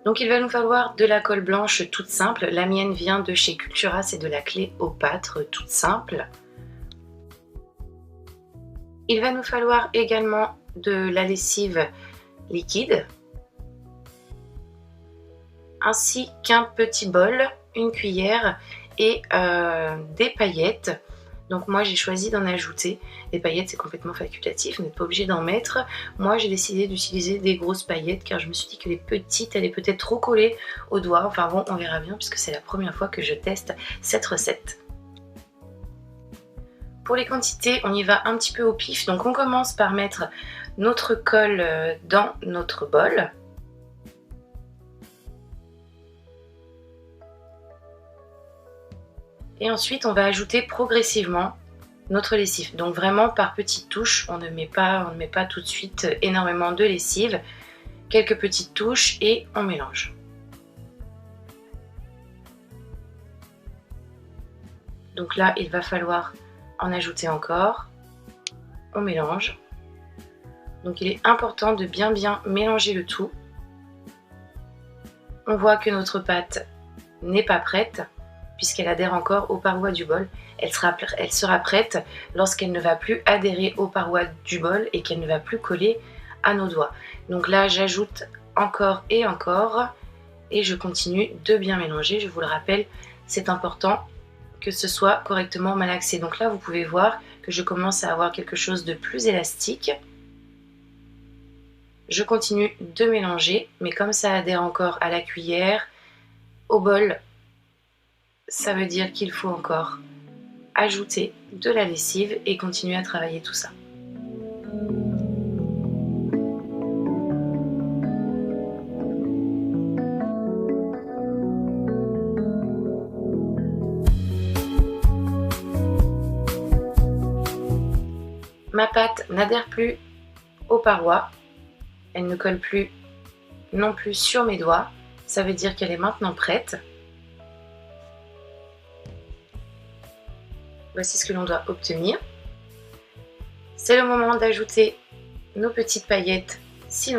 Donc il va nous falloir de la colle blanche toute simple. La mienne vient de chez Cultura, c'est de la Cléopâtre toute simple. Il va nous falloir également de la lessive liquide, ainsi qu'un petit bol, une cuillère et des paillettes. Donc moi j'ai choisi d'en ajouter. Les paillettes c'est complètement facultatif, vous n'êtes pas obligé d'en mettre. Moi j'ai décidé d'utiliser des grosses paillettes car je me suis dit que les petites allaient peut-être trop coller aux doigts. Enfin bon, on verra bien puisque c'est la première fois que je teste cette recette. Pour les quantités, on y va un petit peu au pif. Donc on commence par mettre notre colle dans notre bol. Et ensuite, on va ajouter progressivement notre lessive. Donc vraiment par petites touches, on ne met pas tout de suite énormément de lessive. Quelques petites touches et on mélange. Donc là, il va falloir en ajouter encore. On mélange. Donc il est important de bien mélanger le tout. On voit que notre pâte n'est pas prête puisqu'elle adhère encore aux parois du bol. Elle sera prête lorsqu'elle ne va plus adhérer aux parois du bol et qu'elle ne va plus coller à nos doigts. Donc là, j'ajoute encore et encore et je continue de bien mélanger. Je vous le rappelle, c'est important que ce soit correctement malaxé. Donc là, vous pouvez voir que je commence à avoir quelque chose de plus élastique. Je continue de mélanger, mais comme ça adhère encore à la cuillère, au bol, ça veut dire qu'il faut encore ajouter de la lessive et continuer à travailler tout ça. Ma pâte n'adhère plus aux parois, elle ne colle plus non plus sur mes doigts, ça veut dire qu'elle est maintenant prête. Voici ce que l'on doit obtenir. C'est le moment d'ajouter nos petites paillettes si l'on